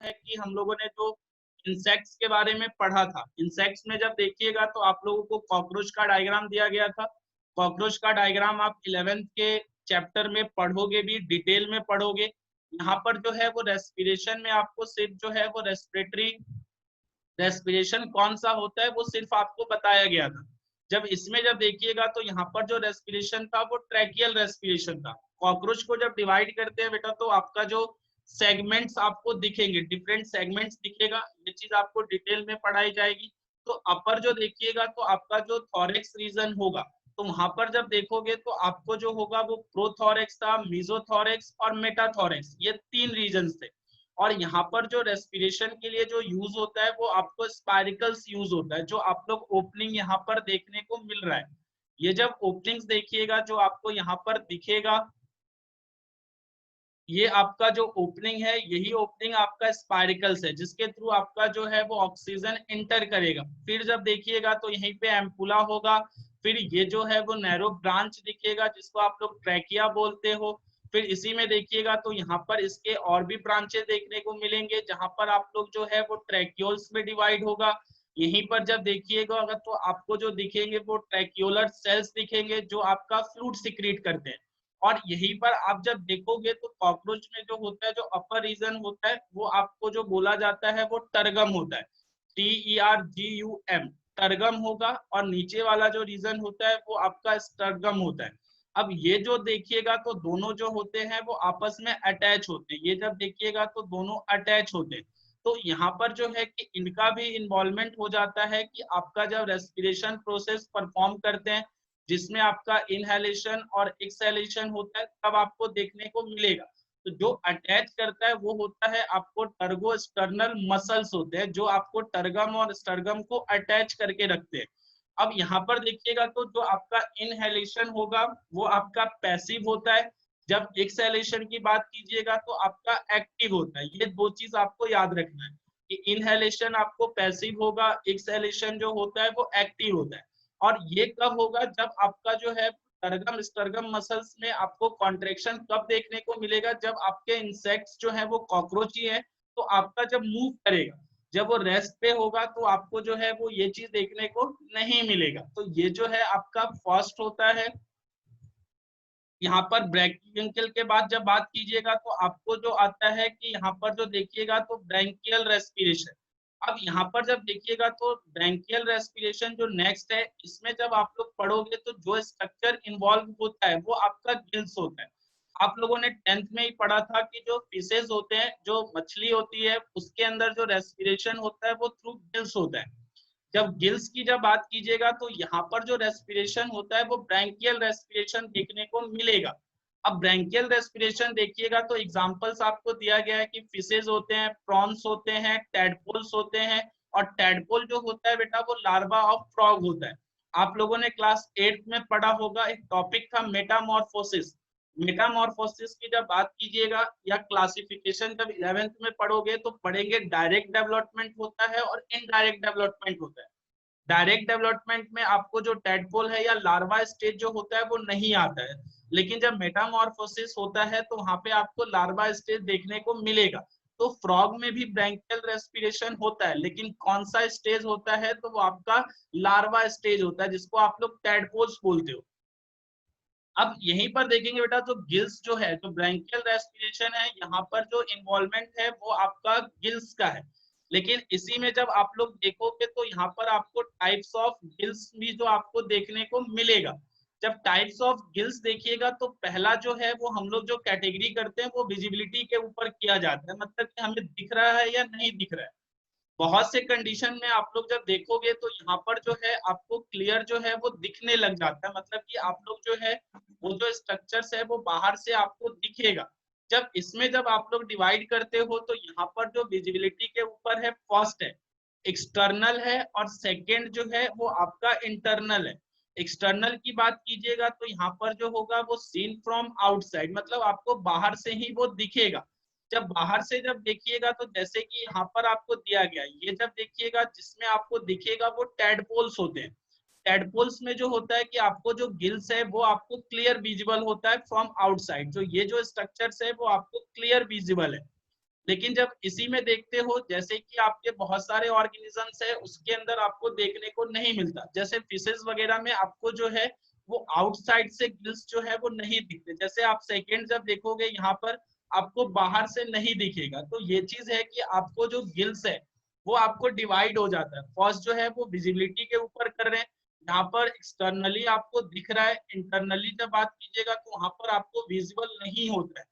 है कि हम लोगों ने जो इंसेक्ट्स के बारे में पढ़ा था, इंसेक्ट्स में जब देखिएगा तो आप लोगों को कॉकरोच का डायग्राम दिया गया था। कॉकरोच का डायग्राम आप 11th के चैप्टर में पढ़ोगे, भी डिटेल में पढ़ोगे। यहाँ पर जो है वो रेस्पिरेशन में आपको सिर्फ जो है वो रेस्पिरेशन कौन सा होता है वो सिर्फ आपको बताया गया था। जब इसमें जब देखिएगा तो यहाँ पर जो रेस्पिरेशन था वो ट्रैकियल रेस्पिरेशन था। कॉकरोच को जब डिवाइड करते हैं बेटा तो आपका जो सेगमेंट्स आपको दिखेंगे, डिफरेंट सेगमेंट्स दिखेगा, ये चीज आपको डिटेल में पढ़ाई जाएगी। तो अपर जो देखिएगा तो आपका जो थॉरेक्स रीजन होगा, तो वहां पर जब देखोगे तो आपको जो होगा वो प्रोथॉरेक्स था, मीजोथॉरेक्स और मेटाथॉरेक्स, ये 3 रीजन थे। और यहाँ पर जो रेस्पिरेशन के लिए जो यूज होता है वो आपको स्पाइरिकल्स यूज होता है, जो आप लोग ओपनिंग यहाँ पर देखने को मिल रहा है। ये जब ओपनिंग्स देखिएगा जो आपको यहाँ पर दिखेगा, ये आपका जो ओपनिंग है, यही ओपनिंग आपका स्पाइरिकल्स है, जिसके थ्रू आपका जो है वो ऑक्सीजन इंटर करेगा। फिर जब देखिएगा तो यहीं पे एम्पुला होगा, फिर ये जो है वो नैरो ब्रांच दिखेगा जिसको आप लोग ट्रैकिया बोलते हो। फिर इसी में देखिएगा तो यहाँ पर इसके और भी ब्रांचेस देखने को मिलेंगे, जहां पर आप लोग जो है वो ट्रैक्यूल्स में डिवाइड होगा। यहीं पर जब देखिएगा अगर तो आपको जो दिखेंगे वो ट्रैक्यूलर सेल्स दिखेंगे, जो आपका फ्लूइड सिक्रीट करते हैं। और यहीं पर आप जब देखोगे तो कॉकरोच में जो होता है, जो अपर रीजन होता है, वो आपको जो बोला जाता है वो टर्गम होता है, TERGUM, टर्गम होगा। और नीचे वाला जो रीजन होता है वो आपका स्टर्गम होता है। अब ये जो देखिएगा तो दोनों जो होते हैं वो आपस में अटैच होते हैं, ये जब देखिएगा तो दोनों अटैच होते हैं। तो यहाँ पर जो है कि इनका भी इन्वॉल्वमेंट हो जाता है कि आपका जब रेस्पिरेशन प्रोसेस परफॉर्म करते हैं, जिसमें आपका इनहेलेशन और एक्सहेलेशन होता है, तब आपको देखने को मिलेगा। तो जो अटैच करता है वो होता है आपको टर्गो स्टर्नल मसल्स होते हैं, जो आपको टर्गम और स्टर्गम को अटैच करके रखते हैं। अब यहाँ पर देखिएगा तो जो आपका इनहेलेशन होगा वो आपका पैसिव होता है, जब एक्सहेलेशन की बात कीजिएगा तो आपका एक्टिव होता है। ये दो चीज आपको याद रखना है कि इनहेलेशन आपको पैसिव होगा, एक्सहेलेशन जो होता है वो एक्टिव होता है। और ये कब होगा, जब आपका जो है टर्गम स्टर्गम मसल्स में आपको कॉन्ट्रेक्शन कब देखने को मिलेगा, जब आपके इंसेक्ट्स जो है वो कॉकरोच ही है, तो आपका जब मूव करेगा, जब वो रेस्ट पे होगा तो आपको जो है वो ये चीज देखने को नहीं मिलेगा। तो ये जो है आपका फर्स्ट होता है। यहाँ पर ब्रैंकियल के बाद जब बात कीजिएगा तो आपको जो आता है कि यहाँ पर जो देखिएगा तो ब्रैंकियल रेस्पिरेशन। अब यहाँ पर जब देखिएगा तो ब्रैंकियल रेस्पिरेशन जो नेक्स्ट है, इसमें जब आप लोग पढ़ोगे तो जो स्ट्रक्चर इन्वॉल्व होता है वो आपका गिल्स होता है। आप लोगों ने 10th में ही पढ़ा था कि जो फिशेज होते हैं, जो मछली होती है, उसके अंदर जो रेस्पिरेशन होता है वो थ्रू गिल्स होता है। जब गिल्स की जब बात कीजिएगा तो यहाँ पर जो रेस्पिरेशन होता है वो ब्रैंकियल रेस्पिरेशन देखने को मिलेगा। अब ब्रैंकियल रेस्पिरेशन देखिएगा तो एग्जांपल्स आपको दिया गया है कि फिशेज होते हैं, प्रॉन्स होते हैं, टैडपोल्स होते हैं। और टैडपोल जो होता है बेटा वो लार्वा ऑफ फ्रॉग होता है। आप लोगों ने क्लास 8th में पढ़ा होगा, एक टॉपिक था मेटामॉर्फोसिस। मेटामॉर्फोसिस की जब बात कीजिएगा या क्लासिफिकेशन जब 11th में पढ़ोगे तो पढ़ेंगे डायरेक्ट डेवलपमेंट होता है और इनडायरेक्ट डेवलपमेंट होता है। डायरेक्ट डेवलपमेंट में आपको जो टेडपोल है या लार्वा स्टेज जो होता है वो नहीं आता है, लेकिन जब मेटामॉर्फोसिस होता है तो वहां पे आपको लार्वा स्टेज देखने को मिलेगा। तो फ्रॉग में भी ब्रैंकियल रेस्पिरेशन होता है, लेकिन कौन सा स्टेज होता है तो वो आपका लार्वा स्टेज होता है, जिसको आप लोग टेडपोल्स बोलते हो। अब यहीं पर देखेंगे बेटा तो गिल्स जो है, जो ब्रैंकियल रेस्पिरेशन है, यहाँ पर जो इन्वॉल्वमेंट है वो आपका गिल्स का है। लेकिन इसी में जब आप लोग देखोगे तो यहाँ पर आपको टाइप्स ऑफ गिल्स भी जो आपको देखने को मिलेगा। जब टाइप्स ऑफ गिल्स देखिएगा तो पहला जो है वो हम लोग जो कैटेगरी करते हैं वो विजिबिलिटी के ऊपर किया जाता है, मतलब कि हमें दिख रहा है या नहीं दिख रहा है। बहुत से कंडीशन में आप लोग जब देखोगे तो यहाँ पर जो है आपको क्लियर जो है वो दिखने लग जाता है, मतलब कि आप लोग जो है वो जो स्ट्रक्चर्स है वो बाहर से आपको दिखेगा। जब इसमें जब आप लोग डिवाइड करते हो तो यहाँ पर जो विजिबिलिटी के ऊपर है, फर्स्ट है एक्सटर्नल है, और सेकेंड जो है वो आपका इंटरनल है। एक्सटर्नल की बात कीजिएगा तो यहाँ पर जो होगा वो सीन फ्रॉम आउटसाइड, मतलब आपको बाहर से ही वो दिखेगा। जब बाहर से जब देखिएगा तो जैसे कि यहाँ पर आपको दिया गया, ये जब देखिएगा जिसमें आपको दिखेगा वो टैडपोल्स होते हैं। टैडपोल्स में जो होता है कि आपको जो गिल्स है वो आपको क्लियर विजिबल होता है फ्रॉम आउटसाइड, जो ये जो स्ट्रक्चर्स है वो आपको क्लियर विजिबल है। लेकिन जब इसी में देखते हो जैसे कि आपके बहुत सारे ऑर्गेनिजम्स है उसके अंदर आपको देखने को नहीं मिलता, जैसे फिशेस वगैरह में आपको जो है वो आउटसाइड से गिल्स जो है वो नहीं दिखते, जैसे आप सेकेंड जब देखोगे यहाँ पर आपको बाहर से नहीं दिखेगा। तो ये चीज है कि आपको जो गिल्स है वो आपको डिवाइड हो जाता है। फर्स्ट जो है वो विजिबिलिटी के ऊपर कर रहे हैं, यहाँ पर एक्सटर्नली आपको दिख रहा है, इंटरनली जब बात कीजिएगा तो वहां पर आपको विजिबल नहीं होता है।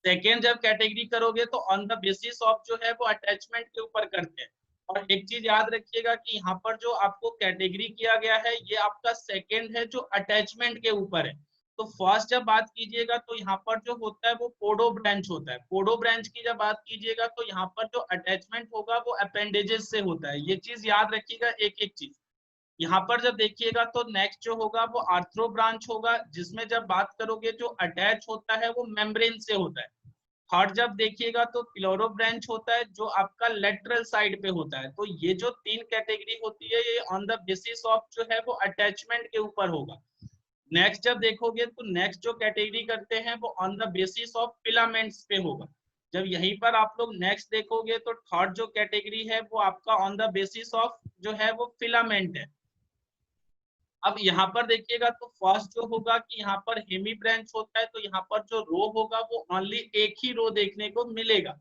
सेकेंड जब कैटेगरी करोगे तो ऑन द बेसिस ऑफ जो है वो अटैचमेंट के ऊपर करते हैं। और एक चीज याद रखिएगा कि यहाँ पर जो आपको कैटेगरी किया गया है ये आपका सेकेंड है जो अटैचमेंट के ऊपर है। तो फर्स्ट जब बात कीजिएगा तो यहाँ पर जो होता है वो पोडो ब्रांच होता है। पोडो ब्रांच की जब बात कीजिएगा तो यहाँ पर जो अटैचमेंट होगा वो अपेंडेजेस से होता है, ये चीज याद रखिएगा एक एक चीज। यहाँ पर जब देखिएगा तो नेक्स्ट जो होगा वो आर्थ्रो ब्रांच होगा, जिसमें जब बात करोगे जो अटैच होता है वो मेम्ब्रेन से होता है। थर्ड जब देखिएगा तो पिलोरो ब्रांच होता है जो आपका लेटरल साइड पे होता है। तो ये जो तीन कैटेगरी होती है ये ऑन द बेसिस ऑफ जो है वो अटैचमेंट के ऊपर होगा। नेक्स्ट जब देखोगे तो नेक्स्ट जो कैटेगरी करते हैं वो on the basis of filaments पे होगा। जब यहीं पर आप लोग नेक्स्ट देखोगे तो थर्ड जो कैटेगरी है वो आपका ऑन द बेसिस ऑफ जो है वो फिलामेंट है। अब यहाँ पर देखिएगा तो फर्स्ट जो होगा कि यहाँ पर हेमी ब्रांच होता है, तो यहाँ पर जो रो होगा वो ओनली एक ही रो देखने को मिलेगा।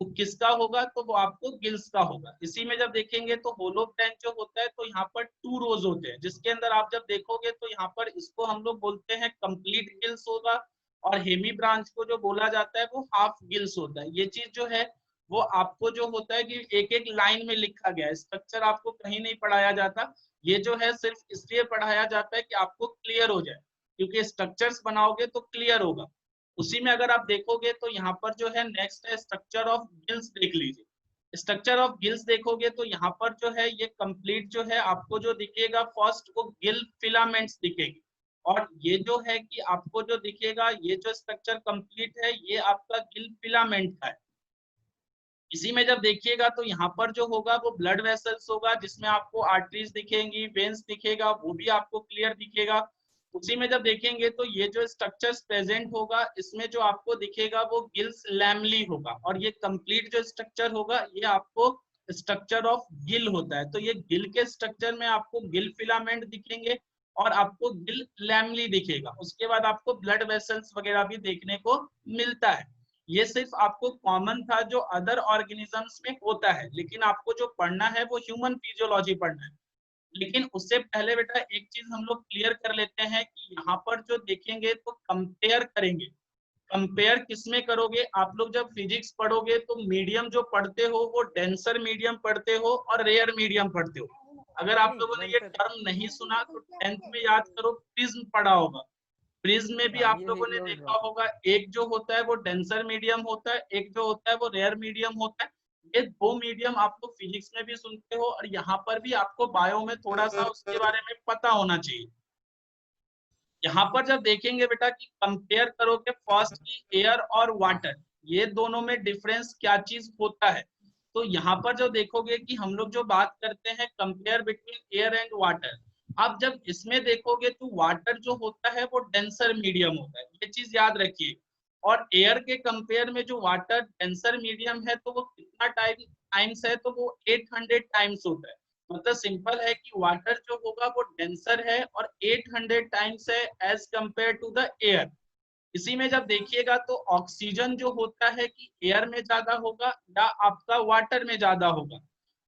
तो किसका होगा तो वो आपको गिल्स का होगा। इसी में जब देखेंगे तो होलो ब्रांच जो होता है तो यहाँ पर टू रोज होते हैं, जिसके अंदर आप जब देखोगे तो यहाँ पर इसको हम लोग बोलते हैं कंप्लीट गिल्स होगा, और हेमी ब्रांच को जो बोला जाता है वो हाफ गिल्स होता है। ये चीज जो है वो आपको जो होता है कि एक एक लाइन में लिखा गया है, स्ट्रक्चर आपको कहीं नहीं पढ़ाया जाता। ये जो है सिर्फ इसलिए पढ़ाया जाता है कि आपको क्लियर हो जाए, क्योंकि स्ट्रक्चर्स बनाओगे तो क्लियर होगा। उसी में अगर आप देखोगे तो यहाँ पर जो है नेक्स्ट है स्ट्रक्चर ऑफ गिल्स, देख लीजिए। स्ट्रक्चर ऑफ गिल्स देखोगे तो यहाँ पर जो है ये कंप्लीट जो है आपको जो दिखेगा फर्स्ट वो गिल फिलामेंट्स दिखेगी, और ये जो है कि आपको जो दिखेगा ये जो स्ट्रक्चर कंप्लीट है ये आपका गिल फिलामेंट का है। इसी में जब देखिएगा तो यहाँ पर जो होगा वो ब्लड वेसल्स होगा, जिसमें आपको आर्टरीज दिखेंगी, वेन्स दिखेगा, वो भी आपको क्लियर दिखेगा। उसी में जब देखेंगे तो ये जो स्ट्रक्चर्स प्रेजेंट होगा इसमें जो आपको दिखेगा वो गिल्स लैमली होगा, और ये कंप्लीट जो स्ट्रक्चर होगा ये आपको स्ट्रक्चर ऑफ गिल होता है। तो ये गिल के स्ट्रक्चर में आपको गिल फिलामेंट दिखेंगे और आपको गिल लैमली दिखेगा। उसके बाद आपको ब्लड वेसल्स वगैरह भी देखने को मिलता है। ये सिर्फ आपको कॉमन था जो अदर ऑर्गेनिजम्स में होता है, लेकिन आपको जो पढ़ना है वो ह्यूमन फिजियोलॉजी पढ़ना है। लेकिन उससे पहले बेटा एक चीज हम लोग क्लियर कर लेते हैं कि यहाँ पर जो देखेंगे तो कंपेयर करेंगे। कंपेयर किसमें करोगे, आप लोग जब फिजिक्स पढ़ोगे तो मीडियम जो पढ़ते हो वो डेंसर मीडियम पढ़ते हो और रेयर मीडियम पढ़ते हो। अगर आप लोगों ने ये टर्म नहीं सुना तो 10th में याद करो, प्रिज्म पढ़ा होगा। प्रिज्म में भी आप लोगों ने देखा होगा एक जो होता है वो डेंसर मीडियम होता है, एक जो होता है वो रेयर मीडियम होता है। ये दो मीडियम आप लोग फिजिक्स में भी सुनते हो और यहाँ पर भी आपको बायो में थोड़ा सा उसके बारे में पता होना चाहिए। यहाँ पर जब देखेंगे बेटा कि कंपेयर करोगे फर्स्ट की एयर और वाटर, ये दोनों में डिफरेंस क्या चीज होता है। तो यहाँ पर जो देखोगे कि हम लोग जो बात करते हैं compare between air and water, आप जब इसमें देखोगे तो वाटर जो होता है वो डेंसर मीडियम होता है, ये चीज याद रखिए। और एयर के कंपेयर में जो वाटर डेंसर मीडियम है तो वो कितना टाइम्स है, तो वो 800 टाइम्स होता है। मतलब सिंपल है कि वाटर जो होगा वो डेंसर है और 800 टाइम्स है as compared to the air. इसी में जब देखिएगा तो ऑक्सीजन जो होता है कि एयर में ज्यादा होगा या आपका वाटर में ज्यादा होगा।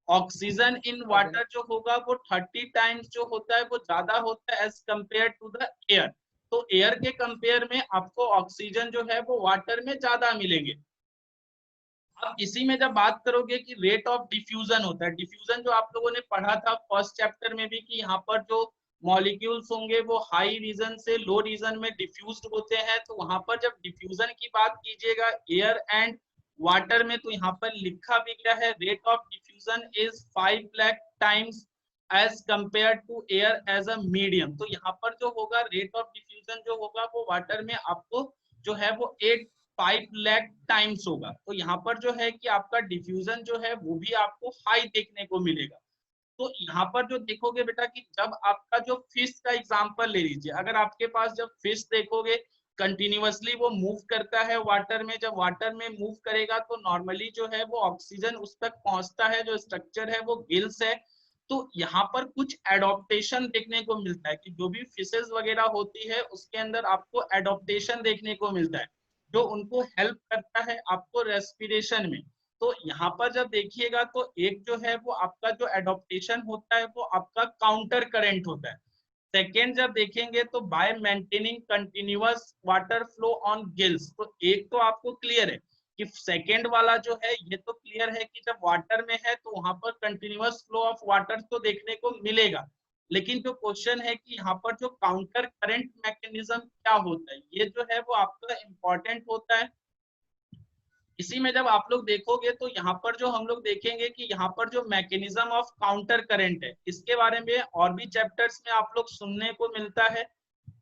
ऑक्सीजन इन वाटर जो होगा वो 30 टाइम्स जो होता है वो ज्यादा होता है as compared to the air. तो एयर के कंपेयर में आपको ऑक्सीजन जो है वो वाटर में ज्यादा मिलेंगे। अब इसी में जब बात करोगे कि रेट ऑफ डिफ्यूजन होता है, डिफ्यूजन जो आप लोगों ने पढ़ा था फर्स्ट चैप्टर में भी कि यहाँ पर जो मॉलिक्यूल्स होंगे वो हाई रीजन से लो रीजन में डिफ्यूज्ड होते हैं। तो वहां पर जब डिफ्यूजन की बात कीजिएगा एयर एंड वाटर में तो यहाँ पर लिखा भी गया है rate of diffusion is 5 lakh times as compared to air as a medium. तो यहाँ पर जो होगा रेट ऑफ डिफ्यूजन जो होगा वो वाटर में आपको जो है वो 5 लाख टाइम्स होगा। तो यहाँ पर जो है कि आपका डिफ्यूजन जो है वो भी आपको हाई देखने को मिलेगा। तो यहाँ पर जो देखोगे बेटा कि जब आपका जो फिश का एग्जांपल ले लीजिए, अगर आपके पास जब फिश देखोगे कंटिन्यूअसली वो मूव करता है वाटर में। जब वाटर में मूव करेगा तो नॉर्मली जो है वो ऑक्सीजन उस तक पहुंचता है, जो स्ट्रक्चर है वो गिल्स है। तो यहाँ पर कुछ एडॉप्टेशन देखने को मिलता है कि जो भी फिशेस वगैरह होती है उसके अंदर आपको एडॉप्टेशन देखने को मिलता है, जो उनको हेल्प करता है आपको रेस्पिरेशन में। तो यहाँ पर जब देखिएगा तो एक जो है वो आपका जो एडॉप्टेशन होता है वो आपका काउंटर करंट होता है। सेकेंड जब देखेंगे तो bye maintaining continuous water flow on gills. तो एक तो आपको क्लियर है कि सेकेंड वाला जो है ये तो क्लियर है कि जब वाटर में है तो वहां पर कंटिन्यूअस फ्लो ऑफ वाटर तो देखने को मिलेगा। लेकिन जो क्वेश्चन है कि यहाँ पर जो काउंटर करंट मैकेनिज्म क्या होता है, ये जो है वो आपका इंपॉर्टेंट होता है। इसी में जब आप लोग देखोगे तो यहाँ पर जो हम लोग देखेंगे कि यहाँ पर जो मैकेनिज्म ऑफ काउंटर करंट है, इसके बारे में और भी चैप्टर्स में आप लोग सुनने को मिलता है।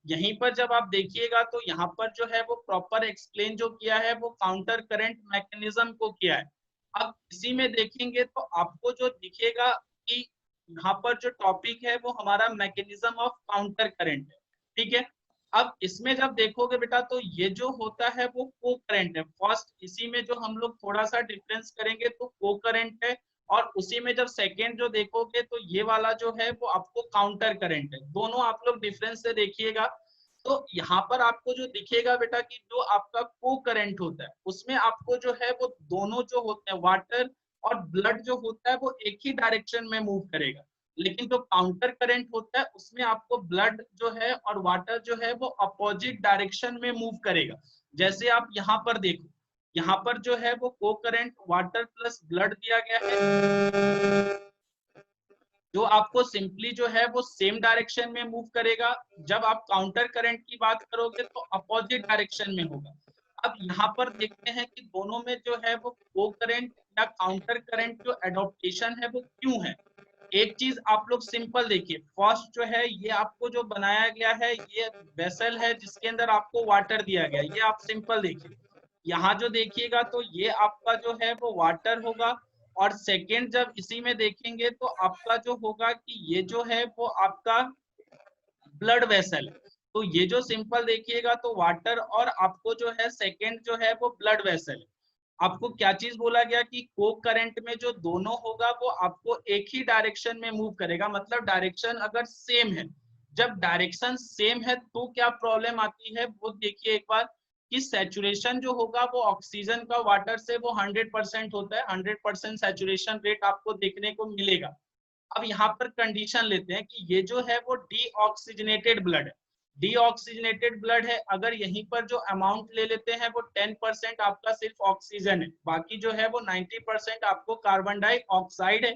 यहीं पर जब आप देखिएगा तो यहाँ पर जो है वो प्रॉपर एक्सप्लेन जो किया है वो काउंटर करंट मैकेनिज्म को किया है। अब इसी में देखेंगे तो आपको जो दिखेगा कि यहाँ पर जो टॉपिक है वो हमारा मैकेनिज्म ऑफ काउंटर करंट है, ठीक है। अब इसमें जब देखोगे बेटा तो ये जो होता है वो को करंट है फर्स्ट। इसी में जो हम लोग थोड़ा सा डिफरेंस करेंगे तो को करंट है, और उसी में जब सेकेंड जो देखोगे तो ये वाला जो है वो आपको काउंटर करंट है। दोनों आप लोग डिफरेंस से देखिएगा तो यहाँ पर आपको जो दिखेगा बेटा कि जो आपका को करंट होता है उसमें आपको जो है वो दोनों जो होते हैं वाटर और ब्लड जो होता है वो एक ही डायरेक्शन में मूव करेगा। लेकिन जो काउंटर करंट होता है उसमें आपको ब्लड जो है और वाटर जो है वो अपोजिट डायरेक्शन में मूव करेगा। जैसे आप यहाँ पर देखो, यहाँ पर जो है वो को करंट वाटर प्लस ब्लड दिया गया है, जो आपको सिंपली जो है वो सेम डायरेक्शन में मूव करेगा। जब आप काउंटर करंट की बात करोगे तो अपोजिट डायरेक्शन में होगा। अब यहाँ पर देखते हैं कि दोनों में जो है वो को करंट या काउंटर करंट जो एडॉप्टेशन है वो क्यों है। एक चीज आप लोग सिंपल देखिए, फर्स्ट जो है ये आपको जो बनाया गया है ये वेसल है जिसके अंदर आपको वाटर दिया गया है, ये आप सिंपल देखिए। यहाँ जो देखिएगा तो ये आपका जो है वो वाटर होगा, और सेकेंड जब इसी में देखेंगे तो आपका जो होगा कि ये जो है वो आपका ब्लड वेसल है। तो ये जो सिंपल देखिएगा तो वाटर और आपको जो है सेकेंड जो है वो ब्लड वेसल है। आपको क्या चीज बोला गया कि को करंट में जो दोनों होगा वो आपको एक ही डायरेक्शन में मूव करेगा, मतलब डायरेक्शन अगर सेम है। जब डायरेक्शन सेम है तो क्या प्रॉब्लम आती है वो देखिए एक बार, कि सैचुरेशन जो होगा वो ऑक्सीजन का वाटर से वो 100% होता है, 100% सैचुरेशन रेट आपको देखने को मिलेगा। अब यहाँ पर कंडीशन लेते हैं कि ये जो है वो डीऑक्सीजनेटेड ब्लड है। डीऑक्सीजनेटेड ब्लड है, अगर यहीं पर जो अमाउंट ले लेते हैं वो 10% आपका सिर्फ ऑक्सीजन है, बाकी जो है वो 90% आपको कार्बन डाइऑक्साइड है।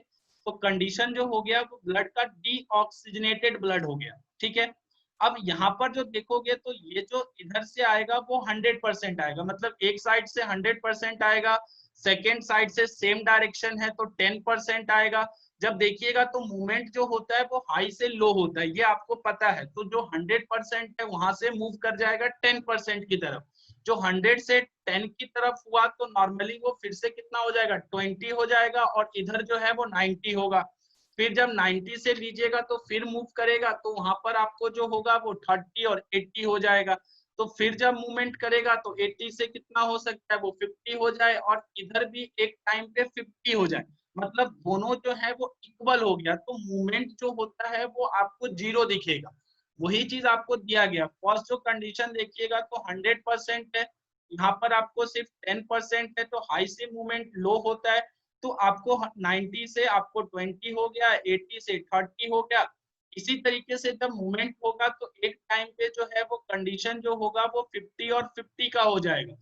तो कंडीशन जो हो गया वो ब्लड का डीऑक्सीजनेटेड ब्लड हो गया, ठीक है। अब यहाँ पर जो देखोगे तो ये जो इधर से आएगा वो 100% आएगा, मतलब एक साइड से 100% आएगा, सेकेंड साइड से सेम डायरेक्शन है तो 10% आएगा। जब देखिएगा तो मूवमेंट जो होता है वो हाई से लो होता है, ये आपको पता है। तो जो 100% है वहां से मूव कर जाएगा 10% की तरफ। जो 100 से 10 की तरफ हुआ तो नॉर्मली वो फिर से कितना हो जाएगा, 20 हो जाएगा, और इधर जो है वो 90 होगा। फिर जब 90 से लीजिएगा तो फिर मूव करेगा तो वहां पर आपको जो होगा वो 30 और 80 हो जाएगा। तो फिर जब मूवमेंट करेगा तो 80 से कितना हो सकता है, वो 50 हो जाए, और इधर भी एक टाइम पे 50 हो जाए, मतलब दोनों जो है वो इक्वल हो गया। तो मूवमेंट जो होता है वो आपको जीरो दिखेगा। वही चीज आपको दिया गया। फर्स्ट जो कंडीशन देखिएगा तो 100% है, यहाँ पर आपको सिर्फ 10% है, तो हाई से मूवमेंट लो होता है। तो आपको 90 से आपको 20 हो गया, 80 से 30 हो गया। इसी तरीके से जब मूवमेंट होगा तो एक टाइम पे जो है वो कंडीशन जो होगा वो 50 और 50 का हो जाएगा।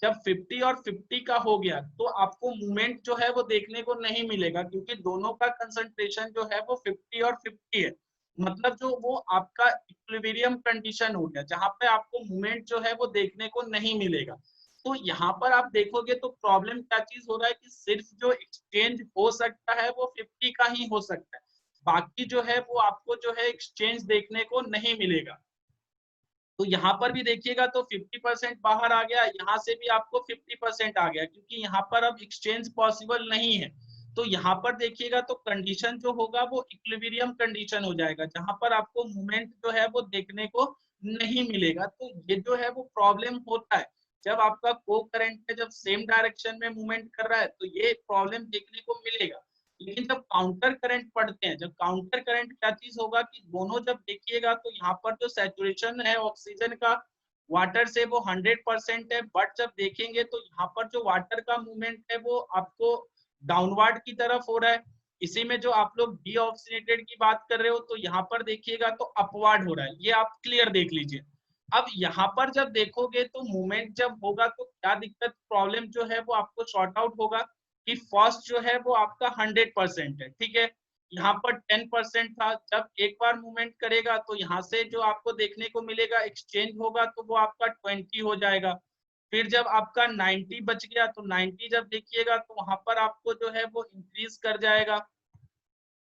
जब 50 और 50 का हो गया तो आपको मूवमेंट जो है वो देखने को नहीं मिलेगा, क्योंकि दोनों का कंसंट्रेशन जो है वो 50 और 50 है। मतलब जो वो आपका इक्विलिब्रियम कंडीशन हो गया, जहां पे आपको मूवमेंट जो है वो देखने को नहीं मिलेगा। तो यहाँ पर आप देखोगे तो प्रॉब्लम क्या चीज हो रहा है कि सिर्फ जो एक्सचेंज हो सकता है वो 50 का ही हो सकता है, बाकी जो है वो आपको जो है एक्सचेंज देखने को नहीं मिलेगा। तो यहाँ पर भी देखिएगा तो 50% बाहर आ गया, यहाँ से भी आपको 50% आ गया, क्योंकि यहाँ पर अब एक्सचेंज पॉसिबल नहीं है। तो यहाँ पर देखिएगा तो कंडीशन जो होगा वो इक्विलिब्रियम कंडीशन हो जाएगा, जहां पर आपको मूवमेंट जो है वो देखने को नहीं मिलेगा। तो ये जो है वो प्रॉब्लम होता है जब आपका को करंट है, जब सेम डायरेक्शन में मूवमेंट कर रहा है तो ये प्रॉब्लम देखने को मिलेगा। लेकिन जब काउंटर करंट पढ़ते हैं, जब काउंटर करंट क्या चीज होगा कि दोनों जब देखिएगा तो यहाँ पर जो सैचुरेशन है ऑक्सीजन का वाटर से वो 100% है, बट जब देखेंगे तो यहाँ पर जो वाटर का मूवमेंट है वो आपको डाउनवर्ड की तरफ हो रहा है। इसी में जो आप लोग डीऑक्सीनेटेड की बात कर रहे हो तो यहाँ पर देखिएगा तो अपवर्ड हो रहा है, ये आप क्लियर देख लीजिए। अब यहाँ पर जब देखोगे तो मूवमेंट जब होगा तो क्या दिक्कत प्रॉब्लम जो है वो आपको शॉर्ट आउट होगा कि फर्स्ट जो है वो आपका 100% है, ठीक है, यहाँ पर 10% था। जब एक बार मूवमेंट करेगा तो यहाँ से जो आपको देखने को मिलेगा एक्सचेंज होगा तो वो आपका 20 हो जाएगा। फिर जब आपका 90 बच गया तो 90 जब देखिएगा तो वहां पर आपको जो है वो इंक्रीज कर जाएगा,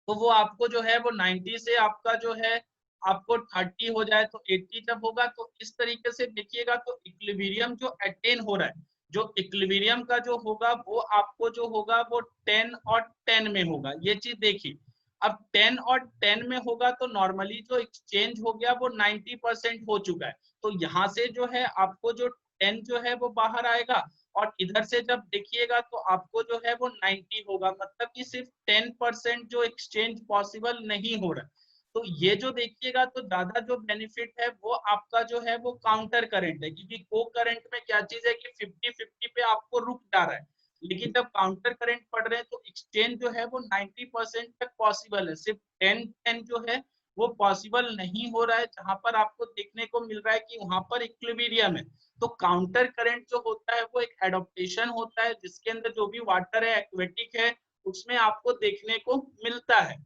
तो वो आपको जो है वो 90 से आपका जो है आपको 30 हो जाए तो 80 जब होगा तो इस तरीके से देखिएगा तो इक्विलिब्रियम जो अटेन हो रहा है, जो इक्विलिब्रियम का जो होगा वो आपको जो होगा वो 10 और 10 में होगा, ये चीज देखिए। अब 10 और 10 में होगा तो नॉर्मली जो एक्सचेंज हो गया वो 90% हो चुका है, तो यहाँ से जो है आपको जो 10 जो है वो बाहर आएगा और इधर से जब देखिएगा तो आपको जो है वो 90 होगा, मतलब कि सिर्फ 10% जो एक्सचेंज पॉसिबल नहीं हो रहा है। तो ये जो देखिएगा तो ज्यादा जो बेनिफिट है वो आपका जो है वो काउंटर करंट है, क्योंकि को करंट में क्या चीज है कि 50-50 पे आपको रुक जा रहा है, लेकिन जब काउंटर करंट पड़ रहे हैं तो एक्सचेंज जो है वो 90% तक पॉसिबल है, सिर्फ 10 जो है वो पॉसिबल नहीं हो रहा है, जहां पर आपको देखने को मिल रहा है कि वहां पर इक्विलिब्रियम है। तो काउंटर करंट जो होता है वो एक एडॉप्टेशन होता है जिसके अंदर जो भी वाटर है एक्वेटिक है उसमें आपको देखने को मिलता है।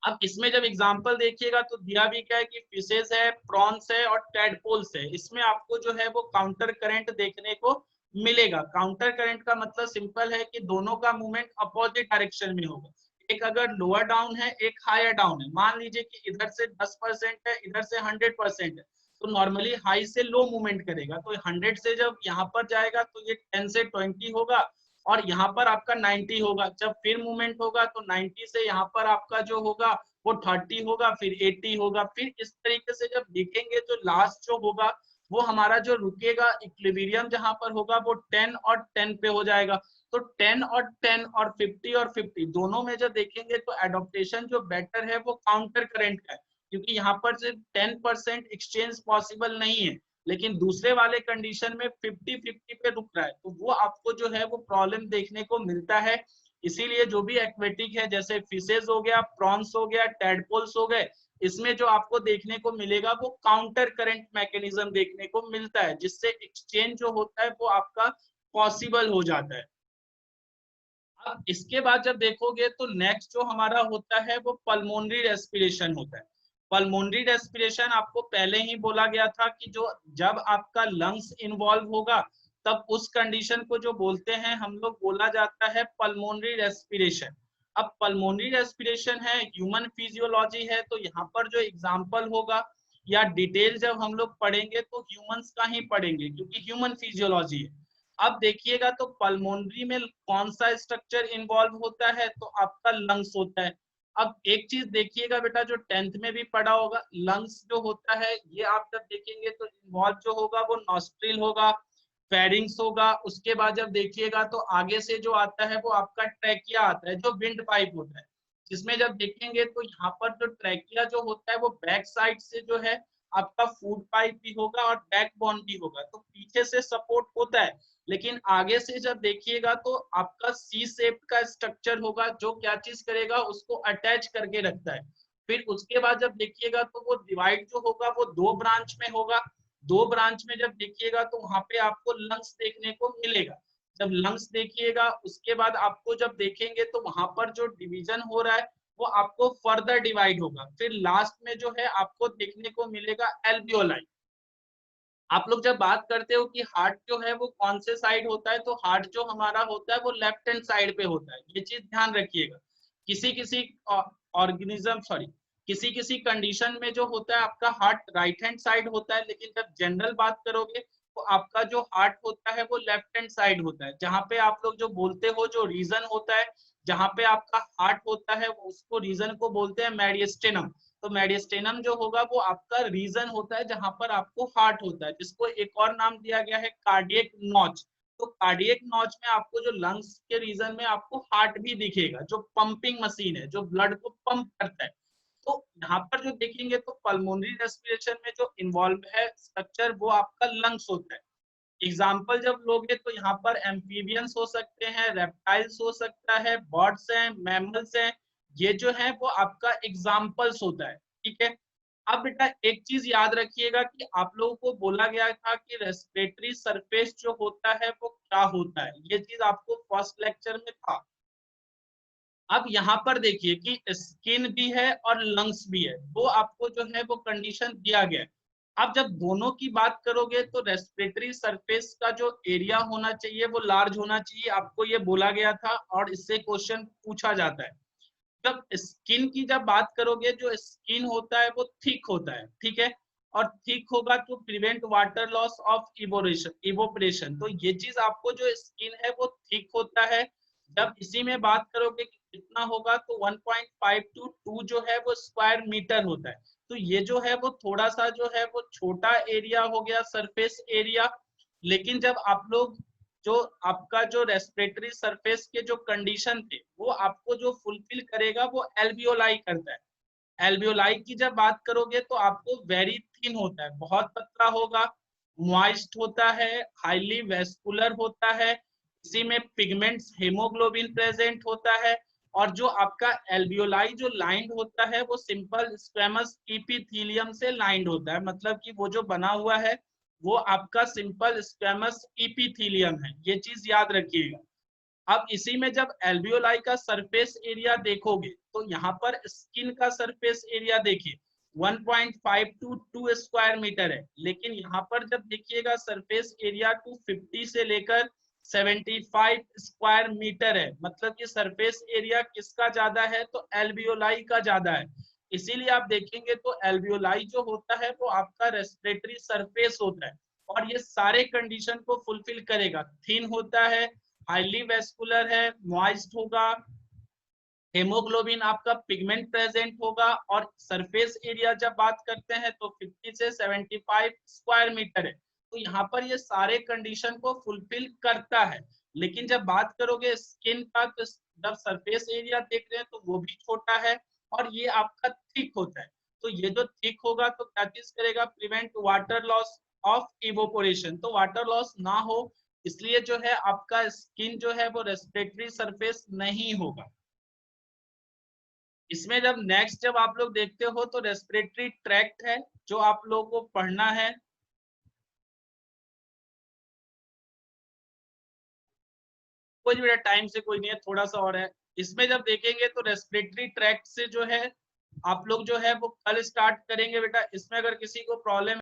अब इसमें जब एग्जांपल देखिएगा तो दिया भी क्या है कि फिशेस है, प्रॉन्स है और टेडपोल्स है, इसमें आपको जो है वो काउंटर करंट देखने को मिलेगा। काउंटर करंट का मतलब सिंपल है कि दोनों का मूवमेंट अपोजिट डायरेक्शन में होगा, एक अगर लोअर डाउन है एक हायर डाउन है, मान लीजिए कि इधर से 10% है इधर से 100% है, तो नॉर्मली हाई से लो मूवमेंट करेगा, तो 100 से जब यहाँ पर जाएगा तो ये 10 से 20 होगा और यहाँ पर आपका 90 होगा। जब फिर मूवमेंट होगा तो 90 से यहाँ पर आपका जो होगा वो 30 होगा, फिर 80 होगा, फिर इस तरीके से जब देखेंगे तो लास्ट जो होगा वो हमारा जो रुकेगा इक्विलिब्रियम जहां पर होगा वो 10 और 10 पे हो जाएगा। तो 10 और 10 और 50 और 50 दोनों में जब देखेंगे तो एडॉप्टेशन जो बेटर है वो काउंटर करंट का है, क्योंकि यहाँ पर सिर्फ 10% एक्सचेंज पॉसिबल नहीं है, लेकिन दूसरे वाले कंडीशन में 50-50 पे रुक रहा है, तो वो आपको जो है वो प्रॉब्लम देखने को मिलता है। इसीलिए जो भी एक्वेटिक है जैसे फिशेज हो गया, प्रॉन्स हो गया, टेडपोल्स हो गए, इसमें जो आपको देखने को मिलेगा वो काउंटर करंट मैकेनिज्म देखने को मिलता है, जिससे एक्सचेंज जो होता है वो आपका पॉसिबल हो जाता है। अब इसके बाद जब देखोगे तो नेक्स्ट जो हमारा होता है वो पल्मोनरी रेस्पिरेशन होता है। पल्मोनरी रेस्पिरेशन आपको पहले ही बोला गया था कि जो जब आपका लंग्स इन्वॉल्व होगा तब उस कंडीशन को जो बोलते हैं हम लोग बोला जाता है पल्मोनरी रेस्पिरेशन। अब पल्मोनरी रेस्पिरेशन है ह्यूमन फिजियोलॉजी है, तो यहाँ पर जो एग्जाम्पल होगा या डिटेल जब हम लोग पढ़ेंगे तो ह्यूमंस का ही पढ़ेंगे क्योंकि ह्यूमन फिजियोलॉजी है। अब देखिएगा तो पल्मोनरी में कौन सा स्ट्रक्चर इन्वॉल्व होता है, तो आपका लंग्स होता है। अब एक चीज देखिएगा बेटा जो 10th में भी पढ़ा होगा, लंग्स जो होता है ये आप जब देखेंगे तो इन्वॉल्व जो होगा वो नॉस्ट्रिल होगा, फेरिंग्स होगा, उसके बाद जब देखिएगा तो आगे से जो आता है वो आपका ट्रैकिया आता है जो विंड पाइप होता है, जिसमें जब देखेंगे तो यहाँ पर जो ट्रैकिया जो होता है वो बैक साइड से जो है आपका फूड पाइप भी होगा और बैकबोन भी होगा, तो पीछे से सपोर्ट होता है, लेकिन आगे से जब देखिएगा तो आपका सी शेप का स्ट्रक्चर होगा जो क्या चीज करेगा उसको अटैच करके रखता है। फिर उसके बाद जब देखिएगा तो वो डिवाइड जो होगा वो दो ब्रांच में होगा, दो ब्रांच में जब देखिएगा तो वहां पे आपको लंग्स देखने को मिलेगा। जब लंग्स देखिएगा उसके बाद आपको जब देखेंगे तो वहां पर जो डिवीजन हो रहा है वो आपको फर्दर डिवाइड होगा, फिर लास्ट में जो है आपको देखने को मिलेगा एल्वियोलाई। आप लोग जब बात करते हो कि हार्ट जो है वो कौन से साइड होता है, तो हार्ट जो हमारा होता है वो लेफ्ट हैंड साइड पे होता है, ये चीज ध्यान रखिएगा। किसी किसी ऑर्गेनिज्म सॉरी किसी किसी कंडीशन में जो होता है आपका हार्ट राइट हैंड साइड होता है, लेकिन जब जनरल बात करोगे तो आपका जो हार्ट होता है वो लेफ्ट हैंड साइड होता है। जहां पे आप लोग जो बोलते हो जो रीजन होता है जहां पे आपका हार्ट होता है उसको रीजन को बोलते हैं मेडिस्टेनम। तो मेडिस्टेनम जो होगा वो आपका रीजन होता है जहां पर आपको हार्ट होता है, जिसको एक और नाम दिया गया है कार्डियक नॉच। तो कार्डियक नॉच में आपको जो लंग्स के रीजन में आपको हार्ट भी दिखेगा, जो पंपिंग मशीन है, जो ब्लड को पंप करता है। तो यहाँ पर जो देखेंगे तो पल्मोनरी रेस्पिरेशन में जो इन्वॉल्व है स्ट्रक्चर वो आपका लंग्स होता है। एग्जाम्पल जब लोगे तो यहाँ पर एम्फीबियंस हो सकते हैं, रेप्टाइल्स हो सकता है, बर्ड्स हैं, मैमल्स हैं, ये जो है वो आपका एग्जाम्पल्स होता है। ठीक है, अब बेटा एक चीज याद रखिएगा कि आप लोगों को बोला गया था कि रेस्पिरेटरी सरफेस जो होता है वो क्या होता है, ये चीज आपको फर्स्ट लेक्चर में था। अब यहाँ पर देखिए कि स्किन भी है और लंग्स भी है, तो आपको जो है वो कंडीशन दिया गया है। अब जब दोनों की बात करोगे तो रेस्पिरेटरी सरफेस का जो एरिया होना चाहिए वो लार्ज होना चाहिए, आपको ये बोला गया था और इससे क्वेश्चन पूछा जाता है। जब स्किन की जब बात करोगे, जो स्किन होता है वो थिक होता है, ठीक है, और थिक होगा तो prevent water loss of evaporation. तो ये चीज आपको जो स्किन है वो थिक होता है। जब इसी में बात करोगे कि कितना होगा तो 1.5 to 2 जो है वो स्क्वायर मीटर होता है। तो ये जो है वो थोड़ा सा जो है वो छोटा एरिया हो गया, सरफेस एरिया। लेकिन जब आप लोग जो आपका जो रेस्पिरेटरी सरफेस के जो कंडीशन थे वो आपको जो फुलफिल करेगा वो एल्वियोलाई करता है। एल्वियोलाई की जब बात करोगे तो आपको वेरी थिन होता है, बहुत पतला होगा, मॉइस्ट होता है, हाईली वेस्कुलर होता है, इसी में पिगमेंट्स हेमोग्लोबिन प्रेजेंट होता है। और जो आपका एल्वियोलाई जो लाइंड होता है वो सिंपल स्क्वेमस इपिथेलियम से लाइंड होता है, मतलब कि वो जो बना हुआ है वो आपका सिंपल स्क्वेमस इपिथेलियम है, ये चीज याद रखिएगा। अब इसी में जब एल्वियोलाई का सरफेस एरिया देखोगे तो यहाँ पर स्किन का सरफेस एरिया देखिए 1.5 to 2 स्क्वायर मीटर है, लेकिन यहाँ पर जब देखिएगा सरफेस एरिया 250 से लेकर 75 स्क्वायर मीटर है, मतलब कि सरफेस एरिया किसका ज्यादा है तो एल्वियोलाई का ज्यादा है। इसीलिए आप देखेंगे तो एल्वियोलाई जो होता है वो आपका रेस्पिरेटरी सरफेस होता है और ये सारे कंडीशन को फुलफिल करेगा। थिन होता है, हाईली वेस्कुलर है, मॉइस्ट होगा, हेमोग्लोबिन आपका पिगमेंट प्रेजेंट होगा, और सरफेस एरिया जब बात करते हैं तो 50 से 75 स्क्वायर मीटर है। तो यहाँ पर ये सारे कंडीशन को फुलफिल करता है। लेकिन जब बात करोगे स्किन का तो जब सरफेस एरिया देख रहे हैं तो वो भी छोटा है और ये आपका थिक होता है। तो ये जो थिक होगा तो क्या चीज करेगा, prevent water loss of evaporation, तो वाटर लॉस ना हो इसलिए जो है आपका स्किन जो है वो रेस्पिरेटरी सरफेस नहीं होगा। इसमें जब नेक्स्ट जब आप लोग देखते हो तो रेस्पिरेटरी ट्रैक्ट है जो आप लोगों को पढ़ना है। कोई भी टाइम से कोई नहीं है, थोड़ा सा और है। इसमें जब देखेंगे तो रेस्पिरेटरी ट्रैक्ट से जो है आप लोग जो है वो कल स्टार्ट करेंगे बेटा। इसमें अगर किसी को प्रॉब्लम